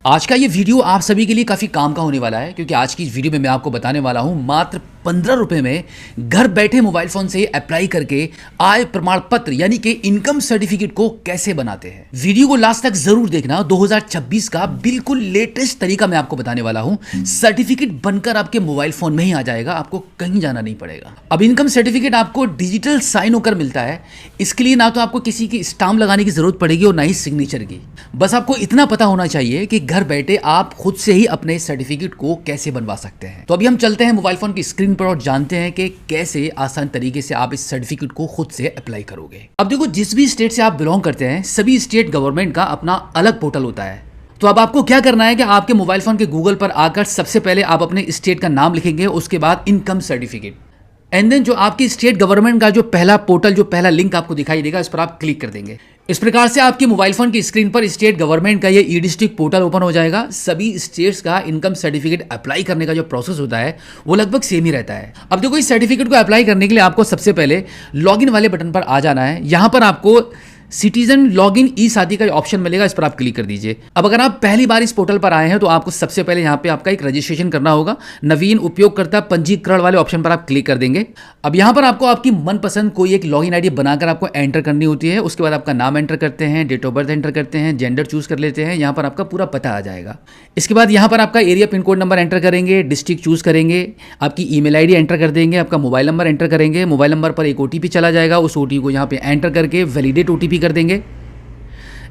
आज का ये वीडियो आप सभी के लिए काफ़ी काम का होने वाला है क्योंकि आज की इस वीडियो में मैं आपको बताने वाला हूं मात्र 15 रुपए में घर बैठे मोबाइल फ़ोन से अप्लाई करके आय प्रमाण पत्र यानी कि इनकम सर्टिफिकेट को कैसे बनाते हैं। वीडियो को लास्ट तक जरूर देखना। 2026 का बिल्कुल लेटेस्ट तरीका मैं आपको बताने वाला हूं। सर्टिफिकेट बनकर आपके मोबाइल फ़ोन में ही आ जाएगा, आपको कहीं जाना नहीं पड़ेगा। अब इनकम सर्टिफिकेट आपको डिजिटल साइन होकर मिलता है। इसके लिए ना तो आपको किसी की स्टाम्प लगाने की जरूरत पड़ेगी और ना ही सिग्नेचर की। बस आपको इतना पता होना चाहिए कि घर बैठे आप खुद से ही अपने सर्टिफिकेट को कैसे बनवा सकते हैं। तो अभी हम चलते हैं मोबाइल फोन की स्क्रीन पर और जानते हैं कि कैसे आसान तरीके से आप इस सर्टिफिकेट को खुद से अप्लाई करोगे। अब देखो, जिस भी स्टेट से आप बिलोंग करते हैं सभी स्टेट गवर्नमेंट का अपना अलग पोर्टल होता है। तो अब आपको क्या करना है कि आपके मोबाइल फोन के गूगल पर आकर सबसे पहले आप अपने स्टेट का नाम लिखेंगे, उसके बाद इनकम सर्टिफिकेट, एंड देन जो आपकी स्टेट गवर्नमेंट का जो पहला पोर्टल, जो पहला लिंक आपको दिखाई देगा, इस पर आप क्लिक कर देंगे। इस प्रकार से आपके मोबाइल फोन की स्क्रीन पर स्टेट गवर्नमेंट का ये ई डिस्ट्रिक्ट पोर्टल ओपन हो जाएगा। सभी स्टेट्स का इनकम सर्टिफिकेट अप्लाई करने का जो प्रोसेस होता है वो लगभग सेम ही रहता है। अब देखो, इस सर्टिफिकेट को अप्लाई करने के लिए आपको सबसे पहले लॉगिन वाले बटन पर आ जाना है। यहां पर आपको सिटीजन लॉगिन ई साथी का ऑप्शन मिलेगा, इस पर आप क्लिक कर दीजिए। अब अगर आप पहली बार इस पोर्टल पर आए हैं तो आपको सबसे पहले यहाँ पे आपका एक रजिस्ट्रेशन करना होगा। नवीन उपयोगकर्ता पंजीकरण वाले ऑप्शन पर आप क्लिक कर देंगे। अब यहाँ पर आपको आपकी मनपसंद कोई एक लॉगिन आईडी बनाकर आपको एंटर करनी होती है। उसके बाद आपका नाम एंटर करते हैं, डेट ऑफ बर्थ एंटर करते हैं, जेंडर चूज कर लेते हैं। यहाँ पर आपका पूरा पता आ जाएगा। इसके बाद यहाँ पर आपका area pin code number enter करेंगे, डिस्ट्रिक्ट चूज करेंगे, आपकी ईमेल आईडी एंटर कर देंगे, आपका मोबाइल नंबर एंटर करेंगे। मोबाइल नंबर पर एक ओटीपी चला जाएगा, उस ओटीपी को यहाँ पे एंटर करके वैलिडेट ओटीपी कर देंगे।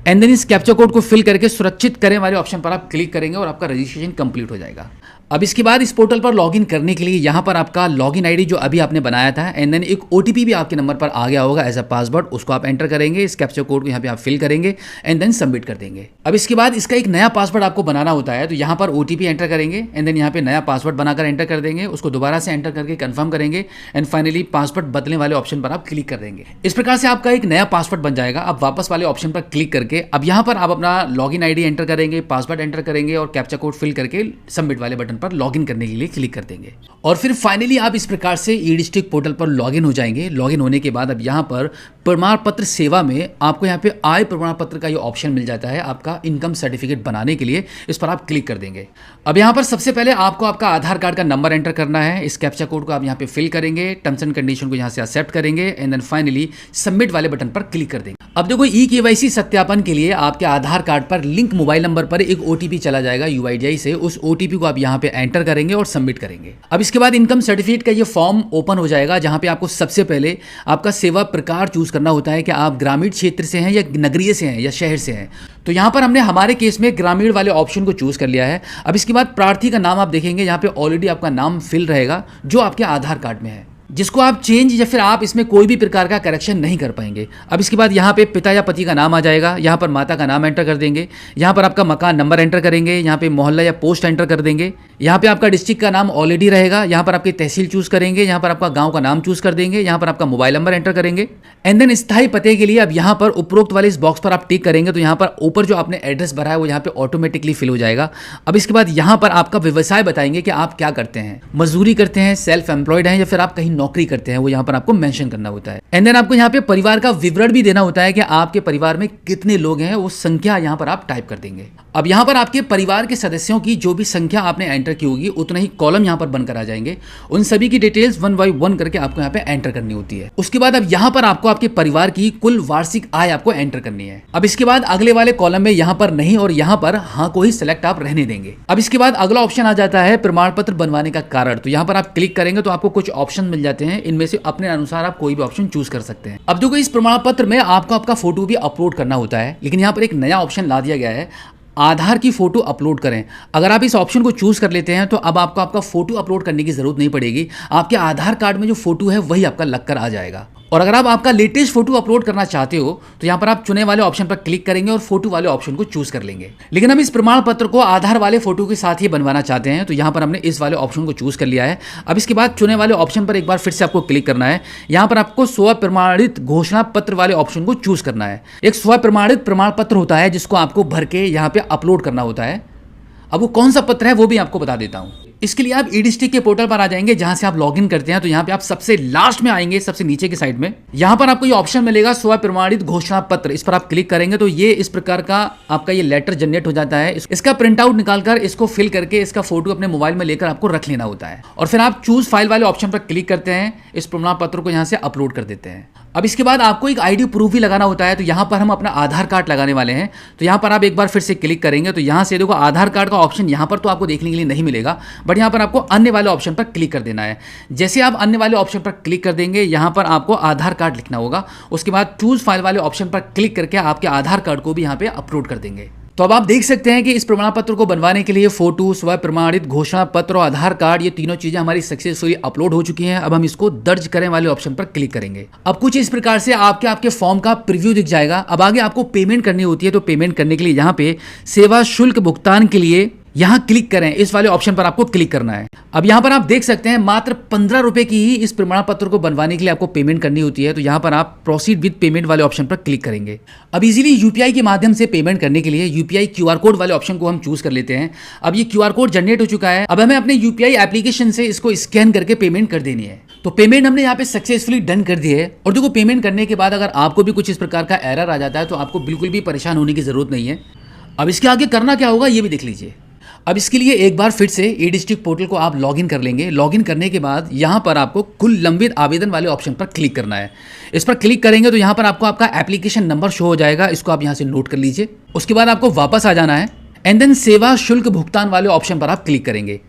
एंड देन इस कैप्चा कोड को फिल करके सुरक्षित करें वाले ऑप्शन पर आप क्लिक करेंगे और आपका रजिस्ट्रेशन कंप्लीट हो जाएगा। अब इसके बाद इस पोर्टल पर लॉगिन करने के लिए यहाँ पर आपका लॉगिन आईडी जो अभी आपने बनाया था, एंड देन एक ओटीपी भी आपके नंबर पर आ गया होगा एज अ पासवर्ड, उसको आप एंटर करेंगे। इस कैप्चा कोड को यहाँ पे आप फिल करेंगे एंड देन सबमिट कर देंगे। अब इसके बाद इसका एक नया पासवर्ड आपको बनाना होता है, तो यहाँ पर ओटीपी एंटर करेंगे एंड देन यहाँ पे नया पासवर्ड बनाकर एंटर कर देंगे। उसको दोबारा से एंटर करके कंफर्म करेंगे एंड फाइनली पासवर्ड बदलने वाले ऑप्शन पर आप क्लिक कर देंगे। इस प्रकार से आपका एक नया पासवर्ड बन जाएगा। अब वापस वाले ऑप्शन पर क्लिक करके अब यहाँ पर आप अपना लॉगिन आईडी एंटर करेंगे, पासवर्ड एंटर करेंगे और कैप्चा कोड फिल करके सबमिट वाले बटन पर लॉगिन करने के लिए क्लिक कर देंगे। और फिर फाइनली आप इस प्रकार से ई डिस्ट्रिक्ट पोर्टल पर लॉगिन हो जाएंगे। लॉगिन होने के बाद अब यहाँ पर प्रमाण पत्र सेवा में आपको यहाँ पे आय प्रमाण पत्र का ये ऑप्शन मिल जाता है आपका इनकम सर्टिफिकेट बनाने के लिए। इस पर आप क्लिक कर देंगे। अब यहाँ पर सबसे पहले आपको आपका आधार कार्ड का नंबर एंटर करना है। इस कैप्चा कोड को आप यहाँ पे फिल करेंगे, टर्म्स एंड कंडीशन को यहाँ से एक्सेप्ट करेंगे एंड देन फाइनली सबमिट वाले बटन पर क्लिक कर देंगे। अब देखो, ई केवाईसी सत्यापन के लिए आपके आधार कार्ड पर लिंक मोबाइल नंबर पर एक ओटीपी चला जाएगा यूआईडीआई से। उस ओटीपी को आप यहाँ पे एंटर करेंगे और सबमिट करेंगे। अब इसके बाद इनकम सर्टिफिकेट का ये फॉर्म ओपन हो जाएगा, जहां पे आपको सबसे पहले आपका सेवा प्रकार चूज करना होता है कि आप ग्रामीण क्षेत्र से हैं या नगरीय से हैं या शहर से हैं। तो यहाँ पर हमने हमारे केस में ग्रामीण वाले ऑप्शन को चूज कर लिया है। अब इसके बाद प्रार्थी का नाम आप देखेंगे, यहाँ पे ऑलरेडी आपका नाम फिल रहेगा जो आपके आधार कार्ड में है, जिसको आप चेंज या फिर आप इसमें कोई भी प्रकार का करेक्शन नहीं कर पाएंगे। अब इसके बाद यहाँ पे पिता या पति का नाम आ जाएगा, यहाँ पर माता का नाम एंटर कर देंगे, यहाँ पर आपका मकान नंबर एंटर करेंगे, यहाँ पे मोहल्ला या पोस्ट एंटर कर देंगे, यहाँ पे आपका डिस्ट्रिक्ट का नाम ऑलरेडी रहेगा, यहाँ पर आपकी तहसील चूज करेंगे, यहाँ पर आपका गांव का नाम चूज कर देंगे, यहाँ पर आपका मोबाइल नंबर एंटर करेंगे एंड देन स्थायी पते के लिए अब यहाँ पर उपरोक्त वाले इस बॉक्स पर आप टिक करेंगे तो यहाँ पर ऊपर जो आपने एड्रेस भरा है वो यहाँ पे ऑटोमेटिकली फिल हो जाएगा। अब इसके बाद यहाँ पर आपका व्यवसाय बताएंगे कि आप क्या करते हैं, मजदूरी करते हैं, सेल्फ एम्प्लॉयड हैं या फिर आप कहीं नौकरी करते हैं, वो यहाँ पर आपको मेंशन करना होता है। एंड देन आपको यहाँ पे परिवार का विवरण भी देना होता है कि आपके परिवार में कितने लोग हैं, वो संख्या यहाँ पर आप टाइप कर देंगे। अब यहाँ पर आपके परिवार के सदस्यों की जो भी संख्या आपने एंटर की होगी उतना ही कॉलम यहाँ पर बनकर आ जाएंगे। उन सभी की डिटेल्स 1 बाय 1 करके आपको यहाँ पे एंटर करनी होती है। उसके बाद अब यहाँ पर आपको आपके परिवार की कुल वार्षिक आय आपको एंटर करनी है। अब इसके बाद अगले वाले कॉलम में यहाँ पर नहीं और यहाँ पर हाँ को ही सिलेक्ट आप रहने देंगे। अब इसके बाद अगला ऑप्शन आ जाता है प्रमाण पत्र बनवाने का कारण। तो यहाँ पर आप क्लिक करेंगे तो आपको कुछ ऑप्शन मिल जाते हैं, इनमें से अपने अनुसार आप कोई भी ऑप्शन चूज कर सकते हैं। अब देखो, इस प्रमाण पत्र में आपको आपका फोटो भी अपलोड करना होता है, लेकिन यहाँ पर एक नया ऑप्शन ला दिया गया है, आधार की फोटो अपलोड करें। अगर आप इस ऑप्शन को चूज कर लेते हैं तो अब आपको आपका फोटो अपलोड करने की जरूरत नहीं पड़ेगी। आपके आधार कार्ड में जो फोटो है वही आपका लगकर आ जाएगा। और अगर आप आपका लेटेस्ट फोटो अपलोड करना चाहते हो तो यहाँ पर आप चुने वाले ऑप्शन पर क्लिक करेंगे और फोटो वाले ऑप्शन को चूज कर लेंगे। लेकिन हम इस प्रमाण पत्र को आधार वाले फोटो के साथ ही बनवाना चाहते हैं, तो यहाँ पर हमने इस वाले ऑप्शन को चूज कर लिया है। अब इसके बाद चुने वाले ऑप्शन पर एक बार फिर से आपको क्लिक करना है। यहाँ पर आपको स्व प्रमाणित घोषणा पत्र वाले ऑप्शन को चूज करना है। एक स्व प्रमाणित प्रमाण पत्र होता है जिसको आपको भर के यहाँ पे अपलोड करना होता है। अब वो कौन सा पत्र है वो भी आपको बता देता हूँ। इसके लिए आप ई डिस्ट्रिक्ट के पोर्टल पर आ जाएंगे, जहां से आप लॉगिन करते हैं। तो यहाँ पे आप सबसे लास्ट में आएंगे, सबसे नीचे की साइड में, यहाँ पर आपको ये ऑप्शन मिलेगा स्व प्रमाणित घोषणा पत्र। इस पर आप क्लिक करेंगे तो ये इस प्रकार का आपका ये लेटर जनरेट हो जाता है। इसका प्रिंट आउट निकालकर इसको फिल करके इसका फोटो अपने मोबाइल में लेकर आपको रख लेना होता है, और फिर आप चूज फाइल वाले ऑप्शन पर क्लिक करते हैं, इस प्रमाण पत्र को यहाँ से अपलोड कर देते हैं। अब इसके बाद आपको एक आईडी प्रूफ भी लगाना होता है। तो यहाँ पर हम अपना आधार कार्ड लगाने वाले हैं। तो यहाँ पर आप एक बार फिर से क्लिक करेंगे तो यहाँ से देखो आधार कार्ड का ऑप्शन यहाँ पर तो आपको देखने के लिए नहीं मिलेगा, बट यहाँ पर आपको अन्य वाले ऑप्शन पर क्लिक कर देना है। जैसे आप अन्य वाले ऑप्शन पर क्लिक कर देंगे, यहाँ पर आपको आधार कार्ड लिखना होगा। उसके बाद चूज फाइल वाले ऑप्शन पर क्लिक करके आपके आधार कार्ड को भी यहाँ पे अपलोड कर देंगे। तो अब आप देख सकते हैं कि इस प्रमाण पत्र को बनवाने के लिए फोटो, स्व प्रमाणित घोषणा पत्र और आधार कार्ड, ये तीनों चीजें हमारी सक्सेसफुली अपलोड हो चुकी हैं। अब हम इसको दर्ज करें वाले ऑप्शन पर क्लिक करेंगे। अब कुछ इस प्रकार से आपके फॉर्म का प्रीव्यू दिख जाएगा। अब आगे आपको पेमेंट करनी होती है। तो पेमेंट करने के लिए यहाँ पे सेवा शुल्क भुगतान के लिए यहाँ क्लिक करें, इस वाले ऑप्शन पर आपको क्लिक करना है। अब यहाँ पर आप देख सकते हैं मात्र 15 रुपए की ही इस प्रमाण पत्र को बनवाने के लिए आपको पेमेंट करनी होती है। तो यहाँ पर आप प्रोसीड विद पेमेंट वाले ऑप्शन पर क्लिक करेंगे। अब इजीली यूपीआई के माध्यम से पेमेंट करने के लिए यूपीआई क्यूआर कोड वाले ऑप्शन को हम चूज कर लेते हैं। अब ये क्यूआर कोड जनरेट हो चुका है। अब हमें अपने यूपीआई एप्लीकेशन से इसको स्कैन करके पेमेंट कर देनी है। तो पेमेंट हमने यहाँ पे सक्सेसफुली डन कर दी है। और देखो पेमेंट करने के बाद अगर आपको भी कुछ इस प्रकार का एरर आ जाता है तो आपको बिल्कुल भी परेशान होने की जरूरत नहीं है। अब इसके आगे करना क्या होगा ये भी देख लीजिए। अब इसके लिए एक बार फिर से ई डिस्ट्रिक्ट पोर्टल को आप लॉगिन कर लेंगे। लॉगिन करने के बाद यहाँ पर आपको कुल लंबित आवेदन वाले ऑप्शन पर क्लिक करना है। इस पर क्लिक करेंगे तो यहाँ पर आपको आपका एप्लीकेशन नंबर शो हो जाएगा। इसको आप यहाँ से नोट कर लीजिए। उसके बाद आपको वापस आ जाना है एंड देन सेवा शुल्क भुगतान वाले ऑप्शन पर आप क्लिक करेंगे।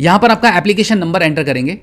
यहाँ पर आपका एप्लीकेशन नंबर एंटर करेंगे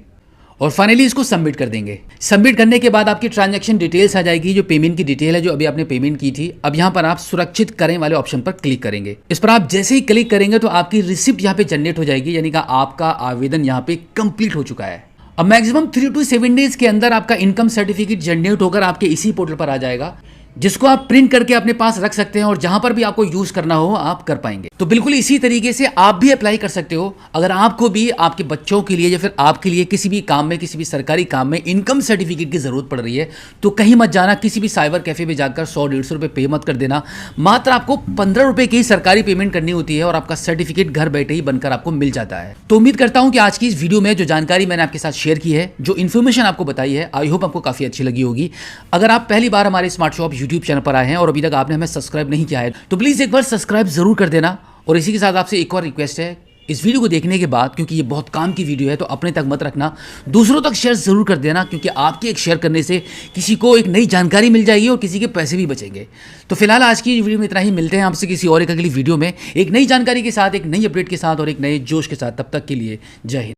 और फाइनली इसको सबमिट कर देंगे। सबमिट करने के बाद आपकी ट्रांजैक्शन डिटेल्स आ जाएगी, जो पेमेंट की डिटेल है जो अभी आपने पेमेंट की थी। अब यहाँ पर आप सुरक्षित करें वाले ऑप्शन पर क्लिक करेंगे। इस पर आप जैसे ही क्लिक करेंगे तो आपकी रिसिप्ट यहाँ पे जनरेट हो जाएगी, यानी कि आपका आवेदन यहाँ पे कंप्लीट हो चुका है। अब मैक्सिमम 3 to 7 डेज के अंदर आपका इनकम सर्टिफिकेट जनरेट होकर आपके इसी पोर्टल पर आ जाएगा, जिसको आप प्रिंट करके अपने पास रख सकते हैं और जहां पर भी आपको यूज करना हो आप कर पाएंगे। तो बिल्कुल इसी तरीके से आप भी अप्लाई कर सकते हो। अगर आपको भी आपके बच्चों के लिए या फिर आपके लिए किसी भी काम में, किसी भी सरकारी काम में इनकम सर्टिफिकेट की जरूरत पड़ रही है तो कहीं मत जाना। किसी भी साइबर कैफे में जाकर 100-150 रुपए पे मत कर देना। मात्र आपको 15 रुपए की सरकारी पेमेंट करनी होती है और आपका सर्टिफिकेट घर बैठे ही बनकर आपको मिल जाता है। तो उम्मीद करता हूं कि आज की इस वीडियो में जो जानकारी मैंने आपके साथ शेयर की है, जो इन्फॉर्मेशन आपको बताई है, आई होप आपको काफी अच्छी लगी होगी। अगर आप पहली बार हमारे स्मार्ट शॉप यूट्यूब चैनल पर आए हैं और अभी तक आपने हमें सब्सक्राइब नहीं किया है तो प्लीज एक बार सब्सक्राइब जरूर कर देना। और इसी के साथ आपसे एक और रिक्वेस्ट है, इस वीडियो को देखने के बाद, क्योंकि ये बहुत काम की वीडियो है, तो अपने तक मत रखना, दूसरों तक शेयर जरूर कर देना, क्योंकि आपके एक शेयर करने से किसी को एक नई जानकारी मिल जाएगी और किसी के पैसे भी बचेंगे। तो फिलहाल आज की वीडियो में इतना ही। मिलते हैं आपसे किसी और एक अगली वीडियो में एक नई जानकारी के साथ, एक नई अपडेट के साथ और एक नए जोश के साथ। तब तक के लिए जय हिंद।